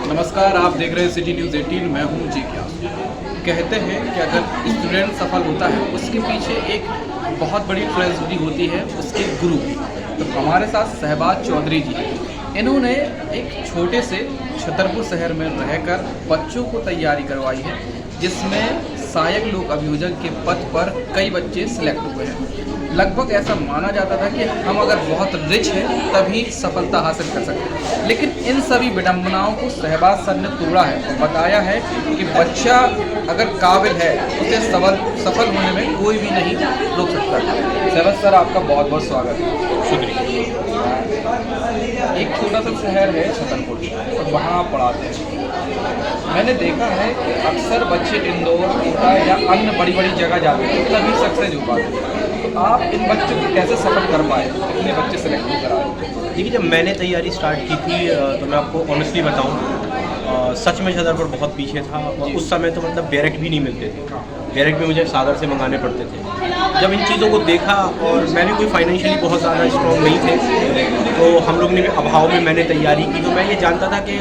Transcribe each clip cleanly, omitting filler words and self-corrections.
नमस्कार, आप देख रहे हैं सिटी न्यूज़ 18। मैं हूं जी क्या। कहते हैं कि अगर स्टूडेंट सफल होता है उसके पीछे एक बहुत बड़ी ट्रेजेडी होती है उसके गुरु की। तो हमारे साथ शहबाज चौधरी जी हैं। इन्होंने एक छोटे से छतरपुर शहर में रहकर बच्चों को तैयारी करवाई है, जिसमें सहायक लोक अभियोजक के पद पर कई बच्चे सिलेक्ट हुए हैं। लगभग ऐसा माना जाता था कि हम अगर बहुत रिच हैं तभी सफलता हासिल कर सकते हैं, लेकिन इन सभी विडंबनाओं को शहबाज सर ने तोड़ा है और बताया है कि बच्चा अगर काबिल है उसे सफल होने में कोई भी नहीं रोक सकता। शहबाज सर, आपका बहुत बहुत स्वागत है। शुक्रिया। एक छोटा सा शहर है छतरपुर और वहाँ आप पढ़ाते हैं। मैंने देखा है कि अक्सर बच्चे इंदौर, कोटा या अन्य बड़ी बड़ी जगह जाते हैं तभी सक्सेस हो पाते हैं। तो आप इन बच्चों को कैसे सफल कर पाए, इतने बच्चे सेलेक्ट नहीं कराए? देखिए, जब मैंने तैयारी स्टार्ट की थी तो मैं आपको ऑनेस्टली बताऊं, सच में छतरपुर बहुत पीछे था और उस समय तो मतलब बैरक भी नहीं मिलते थे। बैरक भी मुझे सागर से मंगाने पड़ते थे। जब इन चीज़ों को देखा और मैं भी कोई फाइनेंशियली बहुत ज़्यादा स्ट्रॉन्ग नहीं थे, तो हम लोग ने भी अभाव में मैंने तैयारी की। तो मैं ये जानता था कि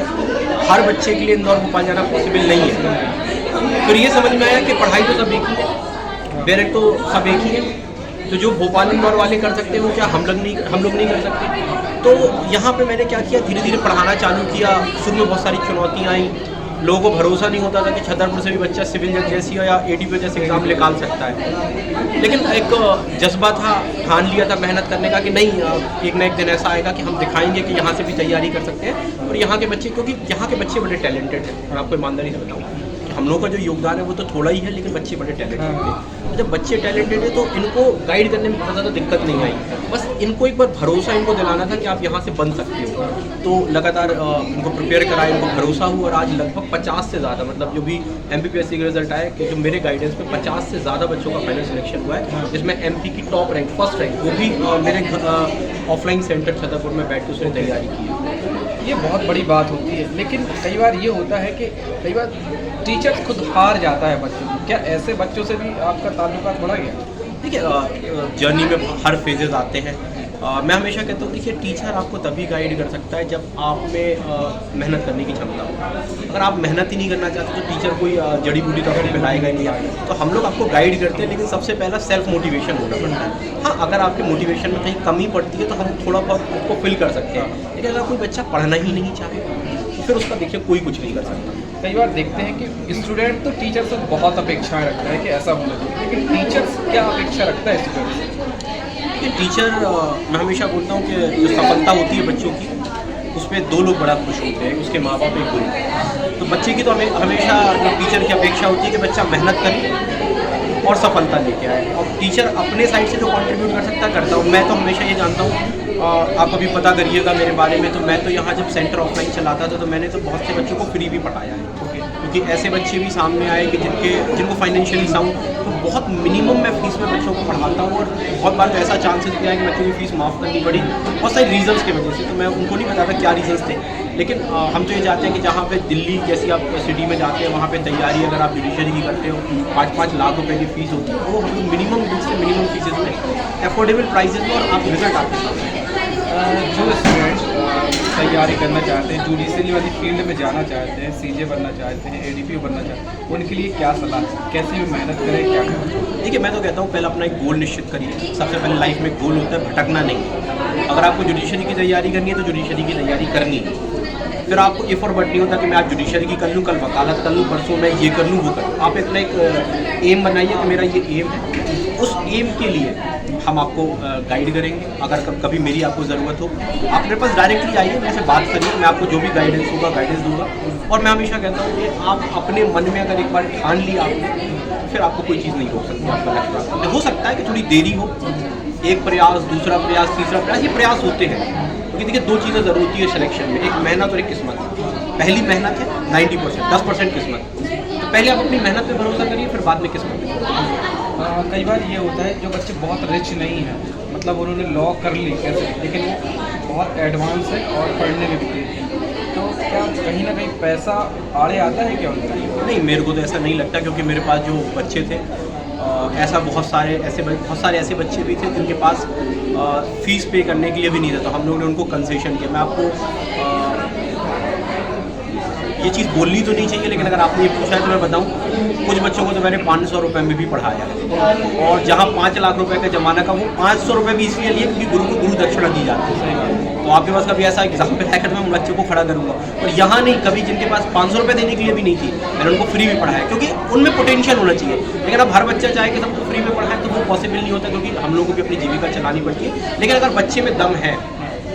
हर बच्चे के लिए इंदौर भोपाल जाना पॉसिबल नहीं है। फिर ये समझ में आया कि पढ़ाई तो सब एक ही है, बैरक तो सब एक ही है। तो जो भोपाल इंदौर वाले कर सकते हैं वो क्या हम लोग नहीं कर सकते। तो यहाँ पे मैंने क्या किया, धीरे धीरे पढ़ाना चालू किया। शुरू में बहुत सारी चुनौतियाँ आई, लोगों को भरोसा नहीं होता था कि छतरपुर से भी बच्चा सिविल जज जैसी या ADP जैसे एग्ज़ाम निकाल सकता है। लेकिन एक जज्बा था, ठान लिया था मेहनत करने का कि नहीं, एक ना एक दिन ऐसा आएगा कि हम दिखाएंगे कि यहाँ से भी तैयारी कर सकते हैं। और यहाँ के बच्चे, क्योंकि यहाँ के बच्चे बड़े टैलेंटेड हैं, और आपको ईमानदारी से बताऊँ, हम लोग का जो योगदान है वो तो थोड़ा ही है, लेकिन बच्चे बड़े टैलेंटेड हैं। तो जब बच्चे टैलेंटेड है तो इनको गाइड करने में बहुत ज़्यादा दिक्कत नहीं आई। बस इनको एक बार भरोसा इनको दिलाना था कि आप यहाँ से बन सकते हो। तो लगातार इनको प्रिपेयर कराया, इनको भरोसा हुआ और आज लगभग 50 से ज़्यादा, मतलब जो भी MPPSC का रिजल्ट आया कि जो मेरे गाइडेंस में 50 से ज़्यादा बच्चों का फाइनल सिलेक्शन हुआ है, जिसमें MP की टॉप रैंक, फर्स्ट रैंक, वो भी मेरे ऑफलाइन सेंटर छतरपुर में बैठ के उसने तैयारी की है। ये बहुत बड़ी बात होती है, लेकिन कई बार ये होता है कि कई बार टीचर खुद हार जाता है बच्चों को। क्या ऐसे बच्चों से भी आपका ताल्लुकात बढ़ा गया? देखिए, जर्नी में हर फेजेस आते हैं। मैं हमेशा कहता हूँ, देखिए, टीचर आपको तभी गाइड कर सकता है जब आप में मेहनत करने की क्षमता हो। अगर आप मेहनत ही नहीं करना चाहते तो टीचर कोई जड़ी बूटी तो आपको पिलाएगा ही नहीं। तो हम लोग आपको गाइड करते हैं, लेकिन सबसे पहला सेल्फ मोटिवेशन होना पड़ता है। हाँ, अगर आपके मोटिवेशन में कहीं कमी पड़ती है तो हम थोड़ा बहुत उसको फिल कर सकते हैं। लेकिन अगर कोई बच्चा पढ़ना ही नहीं चाहे तो फिर उसका देखिए कोई कुछ नहीं कर सकता। कई बार देखते हैं कि स्टूडेंट तो टीचर से बहुत अपेक्षाएं रखता है कि ऐसा होना चाहिए, लेकिन टीचर क्या अपेक्षा रखता है स्टूडेंट से? कि टीचर, मैं हमेशा बोलता हूँ कि जो सफलता होती है बच्चों की, उस पर दो लोग बड़ा खुश होते हैं, उसके माँ बाप, एक गुरु। तो बच्चे की तो हमेशा जो टीचर की अपेक्षा होती है कि बच्चा मेहनत करे और सफलता लेके आए। और टीचर अपने साइड से जो कंट्रीब्यूट कर सकता है करता हूँ। मैं तो हमेशा ये जानता हूँ, आप अभी पता करिएगा मेरे बारे में, तो मैं तो यहाँ जब सेंटर ऑफलाइन चलाता था तो मैंने तो बहुत से बच्चों को फ्री भी पढ़ाया है। क्योंकि ऐसे बच्चे भी सामने आए कि जिनको फाइनेंशियली साउंड, तो बहुत मिनिमम मैं फीस में बच्चों को पढ़ाता हूँ। और बहुत बार तो ऐसा चांसेस किया है कि बच्चों की फीस माफ़ करनी पड़ी बहुत सारी रीजंस की वजह से। तो मैं उनको नहीं बताता क्या रीजंस थे, लेकिन हम तो ये चाहते हैं कि जहाँ पे दिल्ली जैसी आप सिटी में जाते हैं वहाँ पे तैयारी अगर आप जुडिशरी की करते हो, 5-5 लाख रुपए की फ़ीस होती है, वो हम लोग मिनिमम से मिनिमम फीसेज में, अफोर्डेबल प्राइसेज में, और आप रिजल्ट आपके साथ। जो स्टूडेंट तैयारी करना चाहते हैं, जुडिशरी वाली फील्ड में जाना चाहते हैं, CJ बनना चाहते हैं, ADP बनना चाहते हैं, उनके लिए क्या सलाह है? कैसे भी मेहनत करें, क्या करें? देखिए, मैं तो कहता हूँ पहले अपना एक गोल निश्चित करिए। सबसे पहले लाइफ में गोल होता है भटकना नहीं। अगर आपको जुडिशरी की तैयारी करनी है तो जुडिशरी की तैयारी करनी है। फिर आपको ये फॉरवर्ड नहीं होता कि मैं आज जुडिशरी की कर लूँ, कल वकालत कर लूँ, परसों मैं ये कर लूँ, वो कर लूँ। आप अपना एक एम बनाइए कि मेरा ये एम है। उस एम के लिए हम आपको गाइड करेंगे। अगर कभी मेरी आपको ज़रूरत हो, आप मेरे पास डायरेक्टली आइए, मेरे से बात करिए, मैं आपको जो भी गाइडेंस होगा गाइडेंस दूंगा। और मैं हमेशा कहता हूँ कि आप अपने मन में अगर एक बार ठान लिया आपने, फिर आपको कोई चीज़ नहीं रोक सकती आपका लक्ष्य प्राप्त करने। हो सकता है कि थोड़ी देरी हो, एक प्रयास, दूसरा प्रयास, तीसरा प्रयास, ये प्रयास होते हैं। क्योंकि देखिए, दो चीज़ें ज़रूर होती है सिलेक्शन में, एक मेहनत और एक किस्मत। पहली मेहनत है 90%, 10% किस्मत। तो पहले आप अपनी मेहनत पे भरोसा करिए, फिर बाद में किस्मत पे। कई बार ये होता है जो बच्चे बहुत रिच नहीं हैं, मतलब उन्होंने लॉ कर ली कैसे, लेकिन वो बहुत एडवांस है और पढ़ने में भी तेज है, तो क्या कहीं ना कहीं पैसा आड़े आता है क्या उनका? नहीं, मेरे को तो ऐसा नहीं लगता, क्योंकि मेरे पास जो बच्चे थे, ऐसा बहुत सारे ऐसे बच्चे भी थे जिनके पास फ़ीस पे करने के लिए भी नहीं था, तो हम लोगों ने उनको कंसेशन किया। मैं आपको ये चीज़ बोलनी तो नहीं चाहिए, लेकिन अगर आपने ये पूछा है तो मैं बताऊँ, कुछ बच्चों को तो मैंने 500 रुपये में भी पढ़ाया है, और जहाँ 5 लाख रुपए का जमाना का, वो 500 रुपये भी इसलिए लिए क्योंकि गुरु को गुरु दक्षिणा दी जाती है। तो आपके पास कभी ऐसा एग्जाम्पल है कि मैं बच्चों को खड़ा करूँगा, और यहाँ नहीं, कभी जिनके पास 500 रुपये देने के लिए भी नहीं थी, मैंने उनको फ्री में पढ़ाया, क्योंकि उनमें पोटेंशियल होना चाहिए। लेकिन अब हर बच्चा चाहे कि सबको फ्री में पढ़ाए तो वो पॉसिबल नहीं होता, क्योंकि हम लोगों को भी अपनी जीविका चलानी पड़ती है। लेकिन अगर बच्चे में दम है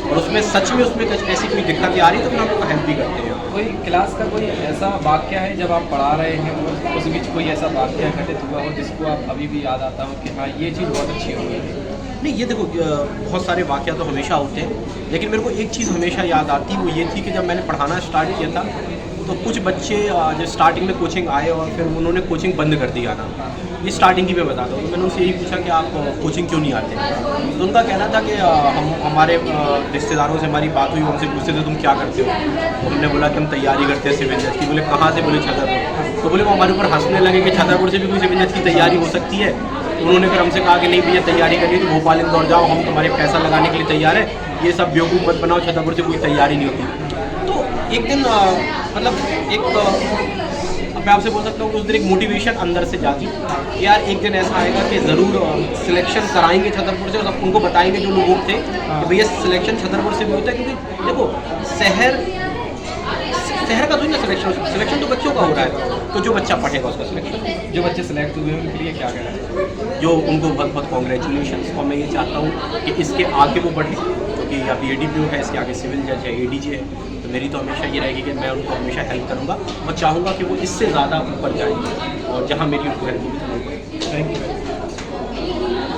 और उसमें सच में उसमें कुछ ऐसी कोई दिक्कत आ रही है तो फिर हम लोग हेल्प भी करते हैं। कोई क्लास का कोई ऐसा वाक्य है जब आप पढ़ा रहे हैं और उस बीच कोई ऐसा वाक्य घटित हुआ हो जिसको आप अभी भी याद आता हो कि हाँ ये चीज़ बहुत अच्छी हो गई? नहीं, ये देखो, बहुत सारे वाक़या तो हमेशा होते हैं, लेकिन मेरे को एक चीज़ हमेशा याद आती, वो ये थी कि जब मैंने पढ़ाना स्टार्ट किया था तो कुछ बच्चे जो स्टार्टिंग में कोचिंग आए और फिर उन्होंने कोचिंग बंद कर दिया ना। ये स्टार्टिंग की मैं बताता हूँ। तो मैंने उनसे यही पूछा कि आप कोचिंग क्यों नहीं आते? तो उनका कहना था कि हमारे रिश्तेदारों से हमारी बात हुई, उनसे पूछते थे तुम क्या करते हो? तो हमने बोला कि हम तैयारी करते हैं सिविल जज की। बोले कहाँ से? बोले छतरपुर। तो बोले वो हमारे ऊपर हंसने लगे कि छतरपुर से भी कोई सिविल जज की तैयारी हो सकती है। तो उन्होंने फिर हमसे कहा कि नहीं भैया, तैयारी करिए तो भोपाल इंदौर जाओ, हम तुम्हारे पैसा लगाने के लिए तैयार है, ये सब बेवकूफ़ मत बनाओ, छतरपुर से कोई तैयारी नहीं होती। तो एक दिन मतलब मैं आपसे बोल सकता हूँ कि उस दिन एक मोटिवेशन अंदर से जागी कि यार एक दिन ऐसा आएगा कि ज़रूर सिलेक्शन कराएंगे छतरपुर से, और सब उनको बताएंगे जो लोग थे कि भैया सिलेक्शन छतरपुर से भी होता है। क्योंकि देखो, शहर का तो नहीं ना सिलेक्शन तो बच्चों का हो रहा है, तो जो बच्चा पढ़ेगा उसका सिलेक्शन। जो बच्चे सेलेक्ट हुए हैं उनके लिए क्या कहना है? जो उनको बहुत बहुत कॉन्ग्रेचुलेशन, और मैं ये चाहता हूँ कि इसके आगे वो बढ़े, क्योंकि या BADPO है, इसके आगे सिविल जज है, ADJ है। तो मेरी तो हमेशा ये रहेगी कि मैं उनको हमेशा हेल्प करूँगा और चाहूँगा कि वो इससे ज़्यादा ऊपर जाए, और जहाँ मेरी उनको हेल्प होगी तो मैं थैंक यू।